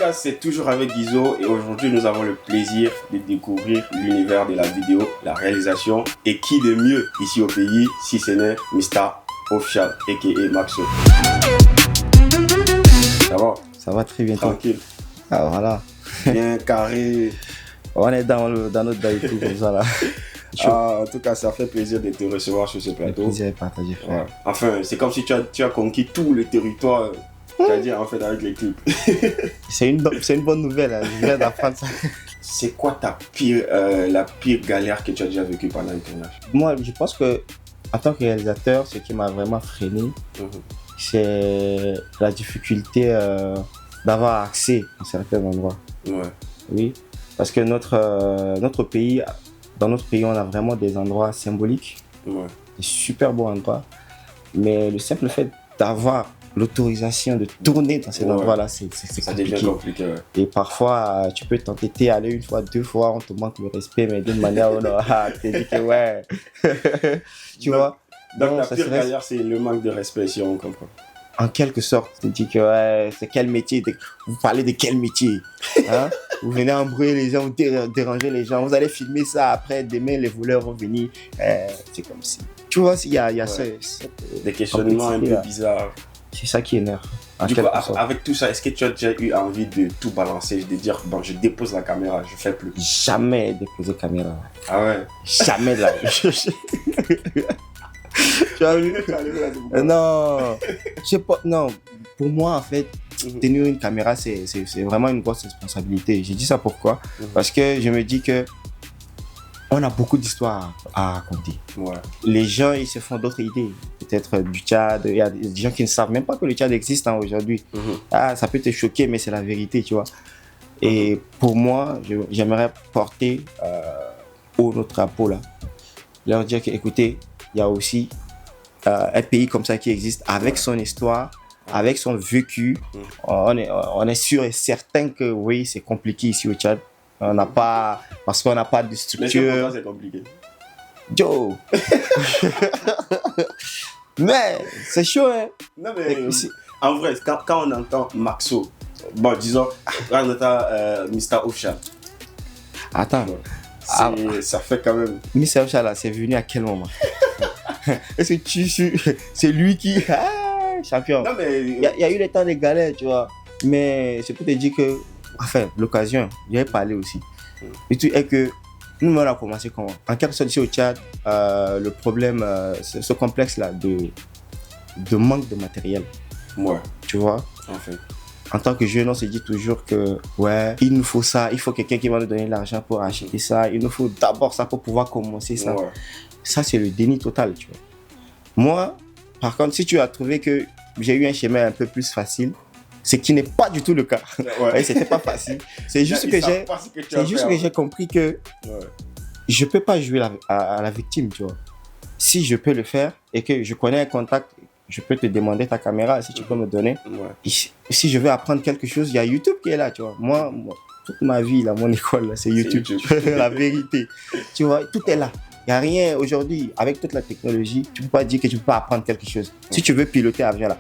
cas, c'est toujours avec Guizo et aujourd'hui, nous avons le plaisir de découvrir l'univers de la vidéo, la réalisation et qui de mieux ici au pays si ce n'est Mr. Official, a.k.a. Maxo. Ça va? Ça va très bien. Tranquille. Ah voilà. Bien carré. On est dans notre bail tout comme ça là. En tout cas, ça fait plaisir de te recevoir sur ce plateau. Le plaisir est partagé, frère. Ouais. Enfin, c'est comme si tu as conquis tout le territoire, c'est-à-dire en fait avec les clips. C'est une bonne nouvelle, hein. Je viens d'apprendre ça. C'est quoi la pire galère que tu as déjà vécue pendant le tournage? Moi, je pense que en tant que réalisateur, ce qui m'a vraiment freiné, c'est la difficulté d'avoir accès à certains endroits. Ouais. Oui, parce que notre pays, dans notre pays, on a vraiment des endroits symboliques, Ouais. des super beaux endroits, mais le simple fait d'avoir l'autorisation de tourner dans ces endroits-là, c'est Ça compliqué. devient compliqué, ouais. Et parfois, tu peux t'entêter à aller une fois, deux fois, on te manque le respect, mais d'une manière ou d'une autre, tu te dis que ouais. Tu vois? Donc Non, la ça pire serait- galère, c'est le manque de respect, si on comprend. En quelque sorte, tu te dis que ouais, c'est quel métier? Vous parlez de quel métier? Hein? Vous venez embrouiller les gens, vous déranger les gens, vous allez filmer ça après, demain les voleurs vont venir. C'est comme si. Tu vois, il y a Des questionnements un peu complexité, là. bizarres. C'est ça qui énerve. En Du coup, quelque sorte. avec tout ça, est-ce que tu as déjà eu envie de tout balancer, de dire, bon, je dépose la caméra, je fais plus? Jamais déposer caméra. Ah ouais? Jamais de la vie. Tu as vu? Non, je sais pas. Non, pour moi, en fait, tenir une caméra, c'est vraiment une grosse responsabilité. J'ai dit ça pourquoi? Parce que je me dis que on a beaucoup d'histoires à raconter. Ouais. Les gens, ils se font d'autres idées. Peut-être du Tchad. Il y a des gens qui ne savent même pas que le Tchad existe aujourd'hui. Ah, ça peut te choquer, mais c'est la vérité, tu vois. Et pour moi, j'aimerais porter haut notre drapeau là. Leur dire que, écoutez, il y a aussi un pays comme ça qui existe avec son histoire, avec son vécu. On est sûr et certain que oui, c'est compliqué ici au Tchad. On n'a pas, parce qu'on n'a pas de Mais structure. c'est compliqué. Joe. Mais c'est chaud, hein. Non, mais Ici- en vrai, quand on entend Maxo, bon, disons, quand on entend Mr. Official, Attends, ça fait quand même. Michel Chala, c'est venu à quel moment? Est-ce que c'est lui qui. Ah, champion. Non, mais. Il y a eu des temps de galère, tu vois. Mais c'est pour te dire que, enfin, l'occasion, j'avais parlé aussi. Le truc est que nous, on a commencé comment? En quelque sorte, ici au Tchad, le problème, ce complexe-là de manque de matériel, Ouais, tu vois. en fait. En tant que jeune, on se dit toujours que, ouais, il nous faut ça, il faut quelqu'un qui va nous donner l'argent pour acheter ça, il nous faut d'abord ça pour pouvoir commencer ça. Ouais. Ça, c'est le déni total, tu vois. Moi, par contre, si tu as trouvé que j'ai eu un chemin un peu plus facile, ce qui n'est pas du tout le cas. Ouais, c'était pas facile. C'est juste que j'ai compris que je peux pas jouer à la victime, tu vois. Si je peux le faire et que je connais un contact, je peux te demander ta caméra, si tu peux me donner. Ouais. Et si je veux apprendre quelque chose, il y a YouTube qui est là, tu vois. Moi, toute ma vie, là, mon école, là, c'est YouTube. La vérité. Tu vois, tout est là. Il n'y a rien aujourd'hui, avec toute la technologie, tu ne peux pas dire que tu ne peux pas apprendre quelque chose. Si tu veux piloter l'avion là,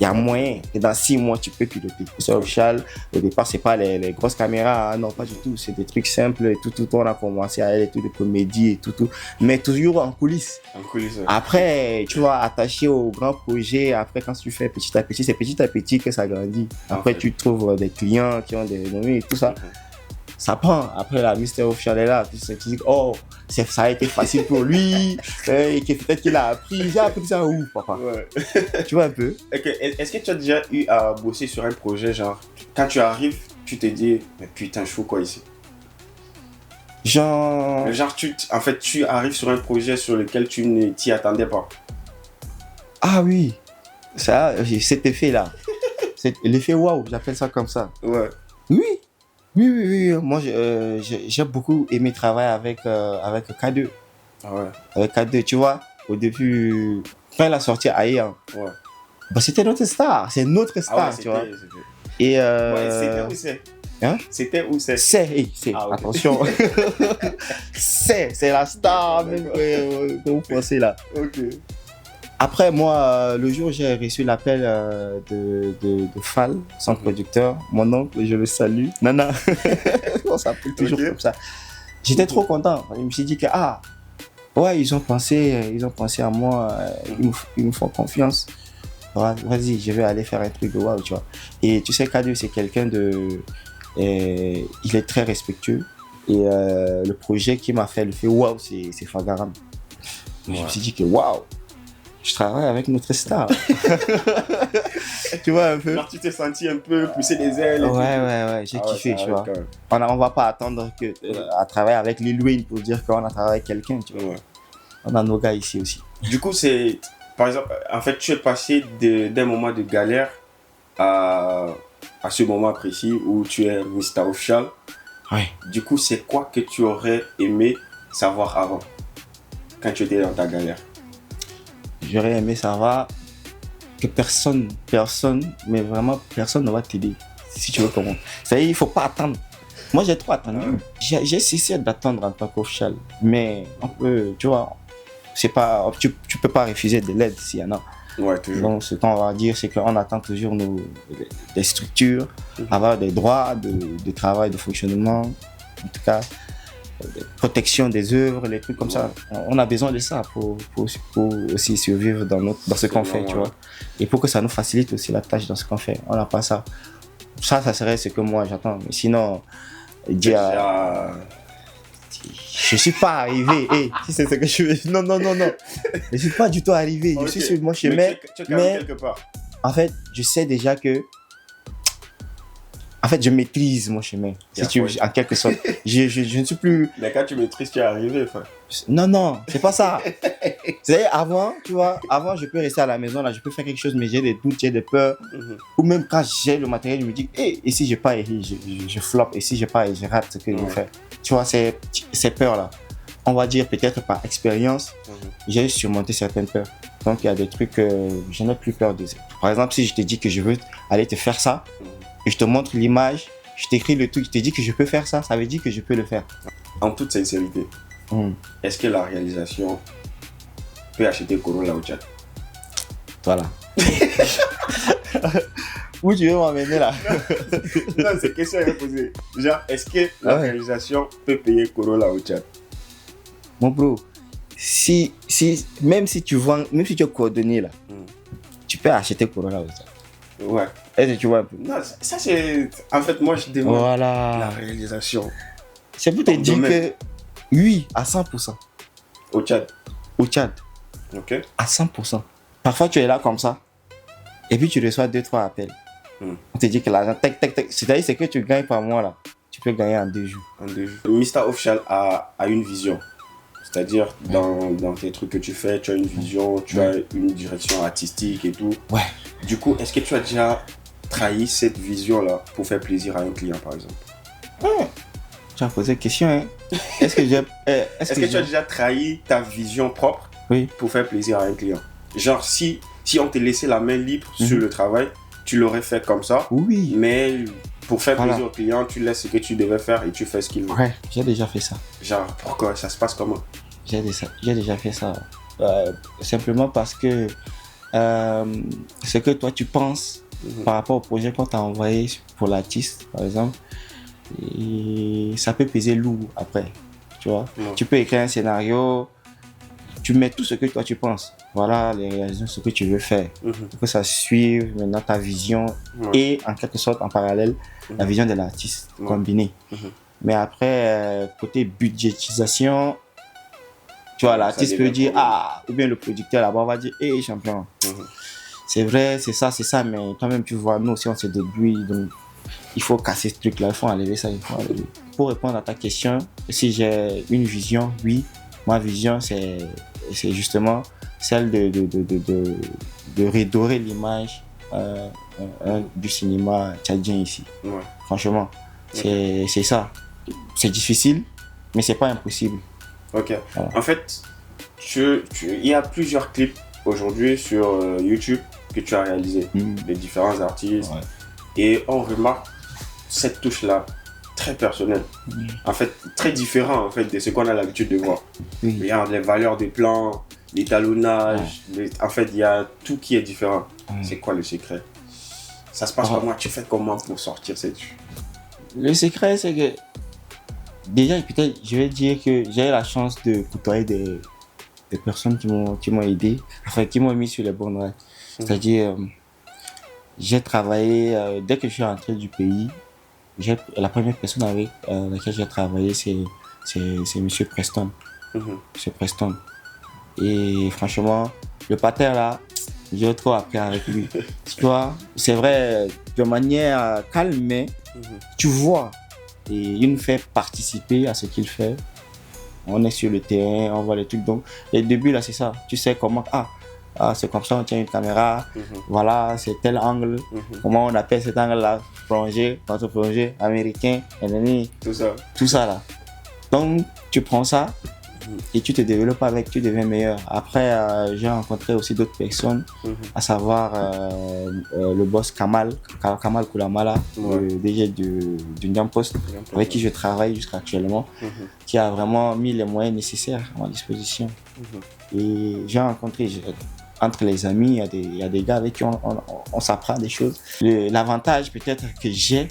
il y a moyen que dans 6 mois, tu peux piloter. C'est Official, au départ, ce n'est pas les grosses caméras, non, pas du tout. C'est des trucs simples et tout. On a commencé à aller tout de comédie et tout. Mais toujours en coulisses. En coulisses. Ouais. Après, tu vas attacher au grand projet. Après, quand tu fais petit à petit, c'est petit à petit que ça grandit. Après, tu trouves des clients qui ont des noms et tout ça. Ça prend. Après, la Mr. Official est là. Tu dis, oh, ça a été facile pour lui. Et que peut-être qu'il a appris. J'ai appris ça où, papa? Ouais. Tu vois un peu? Est-ce que tu as déjà eu à bosser sur un projet, genre, quand tu arrives, tu te dis, mais putain, je fais quoi ici? Genre, En fait, tu arrives sur un projet sur lequel tu ne t'y attendais pas. ah oui, ça, cet effet-là. L'effet waouh, j'appelle ça comme ça. Ouais. Oui. Moi, j'ai beaucoup aimé travailler avec K2. Ah ouais. Avec K2, tu vois, au début, quand il a sorti Aïe, Ouais. bah, c'était notre star. C'est notre star, tu vois. Et Ouais, c'était où c'est? Hein? C'était où c'est? C'est, Ah, ok. attention. c'est la star même que vous pensez là. Ok. Après, moi, le jour où j'ai reçu l'appel de Fall, son producteur, mon oncle, je le salue. Nana, on s'appelle toujours comme ça. J'étais trop content. Je me suis dit que, ouais, ils ont pensé à moi, ils me font confiance. Vas-y, je vais aller faire un truc de waouh, tu vois. Et tu sais, Kadiou, c'est quelqu'un de. Il est très respectueux. Et le projet qui m'a fait le fait waouh, c'est Fagaram. Ouais. Je me suis dit que waouh, je travaille avec notre star. Tu vois un peu. Genre, tu t'es senti un peu pousser des ailes. Ouais, j'ai kiffé, tu vois. On va pas attendre à travailler avec Lil Wayne pour dire qu'on a travaillé avec quelqu'un, tu vois. Ouais. On a nos gars ici aussi. Du coup, c'est. Par exemple, en fait, tu es passé d'un moment de galère à ce moment précis où tu es Mr. Official. Ouais. Du coup, c'est quoi que tu aurais aimé savoir avant, quand tu étais dans ta galère? J'aurais aimé savoir que personne, mais vraiment personne ne va t'aider si tu veux comment. C'est-à-dire, il ne faut pas attendre. Moi, j'ai trop attendu. J'ai cessé d'attendre en tant qu'official. Mais on peut, tu vois, c'est pas, tu peux pas refuser de l'aide s'il y en a. Ouais, toujours. Donc, ce qu'on va dire, c'est qu'on attend toujours des structures, avoir des droits de travail, de fonctionnement, en tout cas, de protection des œuvres, les trucs comme ça. On a besoin de ça pour aussi survivre dans ce qu'on fait, tu vois. Et pour que ça nous facilite aussi la tâche dans ce qu'on fait. On n'a pas ça. Ça serait ce que moi j'attends. Mais sinon, je suis pas arrivé. Si c'est ce que je veux. Non. Je suis pas du tout arrivé. Okay. Je suis sur mon chemin. Mais quelque part. En fait, je sais déjà que. En fait, je maîtrise mon chemin. En quelque sorte. Je ne suis plus. Mais quand tu maîtrises, tu es arrivé. Non, c'est pas ça. C'est-à-dire, avant, tu vois, je peux rester à la maison, là, je peux faire quelque chose, mais j'ai des doutes, j'ai des peurs. Ou même quand j'ai le matériel, je me dis, et si j'ai pas erré, je floppe. Et si j'ai pas erré, je rate ce que je veux faire. Tu vois, ces peurs-là, on va dire peut-être par expérience, j'ai surmonté certaines peurs. Donc, il y a des trucs que je n'ai plus peur de. Par exemple, si je te dis que je veux aller te faire ça, et je te montre l'image, je t'écris le truc, je te dis que je peux faire ça, ça veut dire que je peux le faire. En toute sincérité, est-ce que la réalisation peut acheter Corolla au Tchad? Voilà. Où tu veux m'emmener là? Non, c'est question à poser. Genre, est-ce que la réalisation peut payer Corolla au Tchad? Mon bro, même si tu es coordonné là, tu peux acheter Corolla au Tchad. Ouais. Est-ce que tu vois un peu? Non, ça c'est... En fait, moi je demande la réalisation. C'est pour te dire que oui, à 100%. Au Tchad? Au Tchad. Ok. À 100%. Parfois tu es là comme ça, et puis tu reçois 2-3 appels. On te dit que l'argent, tac. C'est-à-dire c'est que tu gagnes par mois là. Tu peux gagner en 2 jours. Mr. Official a une vision. C'est-à-dire, dans tes trucs que tu fais, tu as une vision, tu as une direction artistique et tout. Ouais. Du coup, est-ce que tu as déjà trahi cette vision-là pour faire plaisir à un client, par exemple? Tu as posé une question, hein? Est-ce que tu as déjà trahi ta vision propre pour faire plaisir à un client? Genre, si on te laissait la main libre sur le travail, tu l'aurais fait comme ça. Oui. Mais pour faire plaisir au client, tu laisses ce que tu devais faire et tu fais ce qu'il veut. Ouais, j'ai déjà fait ça. Genre, pourquoi? Ça se passe comment? J'ai déjà fait ça. Simplement parce que ce que toi tu penses par rapport au projet qu'on t'a envoyé pour l'artiste, par exemple, et ça peut peser lourd après. Tu vois, tu peux écrire un scénario, tu mets tout ce que toi tu penses. Voilà les réalisations, ce que tu veux faire. Pour que ça suive maintenant ta vision et en quelque sorte en parallèle la vision de l'artiste combinée. Mais après, côté budgétisation, tu vois, l'artiste peut dire ou bien le producteur là-bas va dire champion, c'est vrai, c'est ça, mais quand même tu vois, nous aussi on se débrouille, donc il faut casser ce truc là, il faut enlever ça, Pour répondre à ta question, si j'ai une vision, oui, ma vision c'est justement celle de redorer l'image du cinéma tchadien ici. Franchement, c'est ça. C'est difficile, mais c'est pas impossible. Ok. Voilà. En fait, il y a plusieurs clips aujourd'hui sur YouTube que tu as réalisés, de différents artistes. Et on remarque cette touche-là très personnelle. En fait, très différent en fait, de ce qu'on a l'habitude de voir. Regarde les valeurs des plans, l'étalonnage. En fait, il y a tout qui est différent. C'est quoi le secret? Ça se passe comment? Tu fais comment pour sortir cette... Le secret, c'est que déjà, peut-être, je vais dire que j'ai eu la chance de côtoyer des personnes qui m'ont aidé, enfin, qui m'ont mis sur les bonnes rails. C'est-à-dire, j'ai travaillé, dès que je suis rentré du pays, la première personne avec laquelle j'ai travaillé, c'est Monsieur Preston. Monsieur Preston. Et franchement, le pater là, j'ai trop appris avec lui. Tu vois, c'est vrai, de manière calme, mais tu vois, et il nous fait participer à ce qu'il fait. On est sur le terrain, on voit les trucs. Donc, les débuts là, c'est ça. Tu sais comment, c'est comme ça, on tient une caméra. Voilà, c'est tel angle. Comment on appelle cet angle là? Plongée, contre-plongée, américain, ennemi. Tout ça là. Donc, tu prends ça. Et tu te développes avec, tu deviens meilleur. Après, j'ai rencontré aussi d'autres personnes, à savoir le boss Kamal Koulamala, le DG du Ndiam Post, avec qui je travaille jusqu'à actuellement, qui a vraiment mis les moyens nécessaires à ma disposition. Et j'ai rencontré, entre les amis, il y a des gars avec qui on s'apprend des choses. L'avantage peut-être que j'ai,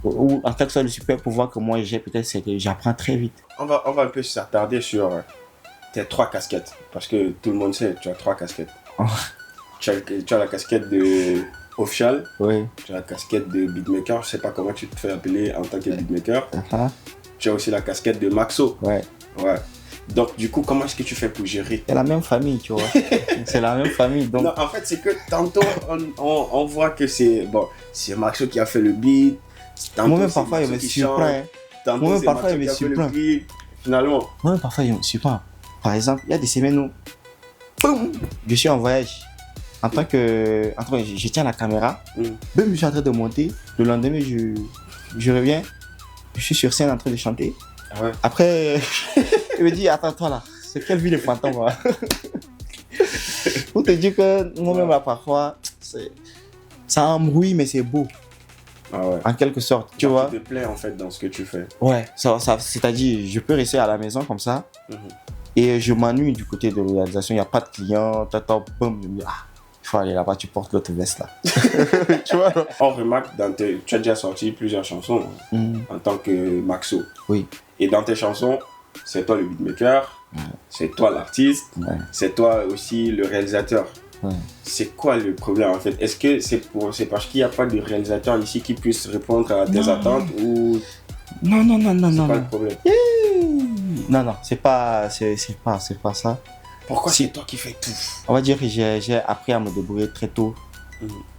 ou en quelque sorte le super pouvoir que moi j'ai peut-être, c'est que j'apprends très vite. On va un peu s'attarder sur tes 3 casquettes, parce que tout le monde sait, tu as 3 casquettes. Tu as la casquette de official, tu as la casquette de beatmaker, je sais pas comment tu te fais appeler en tant que beatmaker. Tu as aussi la casquette de Maxo. Donc du coup, comment est-ce que tu fais pour gérer? C'est la même famille, tu vois. C'est la même famille. Donc... Non, en fait, c'est que tantôt on voit que c'est Maxo qui a fait le beat. Moi-même, parfois, je me surprends. Moi-même, parfois, je me surprends. Finalement. Moi-même, parfois, je me surprends. Par exemple, il y a des semaines où, boum, je suis en voyage. Je tiens la caméra. Boum, je suis en train de monter. Le lendemain, je reviens. Je suis sur scène en train de chanter. Après, il me dit, attends-toi là. C'est quelle ville de fantôme là? Pour te dire que moi-même, là, parfois, ça embrouille, mais c'est beau. En quelque sorte, tu vois. Tu te plais en fait dans ce que tu fais. C'est-à-dire, je peux rester à la maison comme ça et je m'ennuie du côté de réalisation. Il n'y a pas de clients, boum, je me dis, il faut aller là-bas, tu portes l'autre veste là. Tu vois. On remarque, tu as déjà sorti plusieurs chansons en tant que Maxo. Et dans tes chansons, c'est toi le beatmaker, c'est toi l'artiste, c'est toi aussi le réalisateur. C'est quoi le problème en fait? Est-ce que c'est parce qu'il n'y a pas de réalisateur ici qui puisse répondre à tes attentes ou... Non. C'est pas le problème? Non, c'est pas ça. Pourquoi c'est toi qui fais tout? On va dire que j'ai appris à me débrouiller très tôt,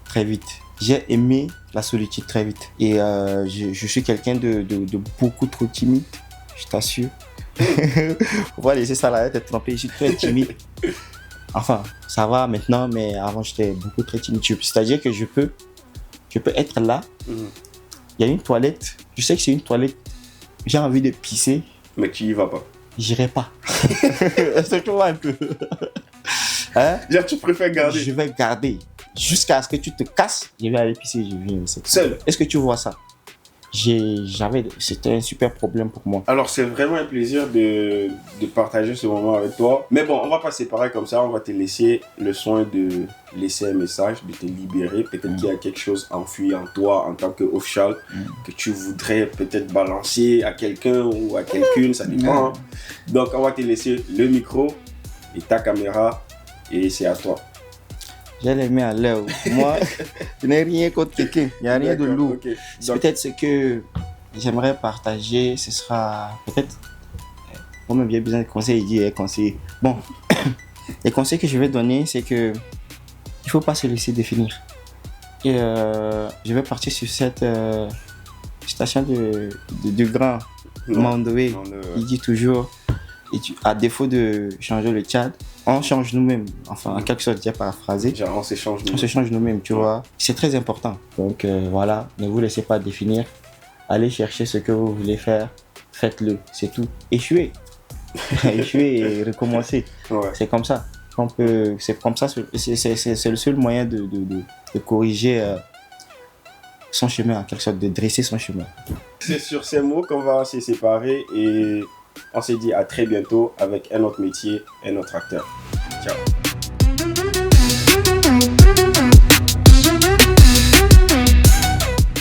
très vite. J'ai aimé la solitude très vite. Et je suis quelqu'un de beaucoup trop timide, je t'assure. Faut pas laisser ça là, être trompé, je suis très timide. Enfin, ça va maintenant, mais avant j'étais beaucoup très timide. C'est-à-dire que je peux être là, il y a une toilette, je sais que c'est une toilette, j'ai envie de pisser. Mais tu y vas pas. J'irai pas. C'est tu vois un peu. Hein? Tu préfères garder? Je vais garder. Jusqu'à ce que tu te casses, je vais aller pisser, je viens. Seul? Est-ce que tu vois ça? C'était un super problème pour moi. Alors c'est vraiment un plaisir de partager ce moment avec toi. Mais bon, on va pas se séparer comme ça, on va te laisser le soin de laisser un message, de te libérer. Peut-être qu'il y a quelque chose enfui en toi en tant qu'official que tu voudrais peut-être balancer à quelqu'un ou à quelqu'une, ça dépend. Hein. Donc on va te laisser le micro et ta caméra et c'est à toi. J'ai les mains à l'air. Moi, je n'ai rien contre quelqu'un. Il n'y a rien de lourd. Okay. Peut-être ce que j'aimerais partager, ce sera peut-être... Moi-même, j'ai besoin de conseils. Il dit conseils. Bon, les conseils que je vais donner, c'est que il ne faut pas se laisser définir. Et je vais partir sur cette citation du grand Mandewé. Il dit toujours, à défaut de changer le Tchad, on change nous-mêmes. Enfin, en quelque sorte, j'ai paraphrasé. Genre, on s'échange nous-mêmes. On s'échange nous-mêmes, tu vois. C'est très important. Donc voilà, ne vous laissez pas définir. Allez chercher ce que vous voulez faire. Faites-le, c'est tout. Échouez. Échouez et recommencer. C'est comme ça. C'est comme ça. C'est le seul moyen de corriger son chemin, en quelque sorte, de dresser son chemin. C'est sur ces mots qu'on va se séparer et On se dit à très bientôt avec un autre métier, un autre acteur. Ciao.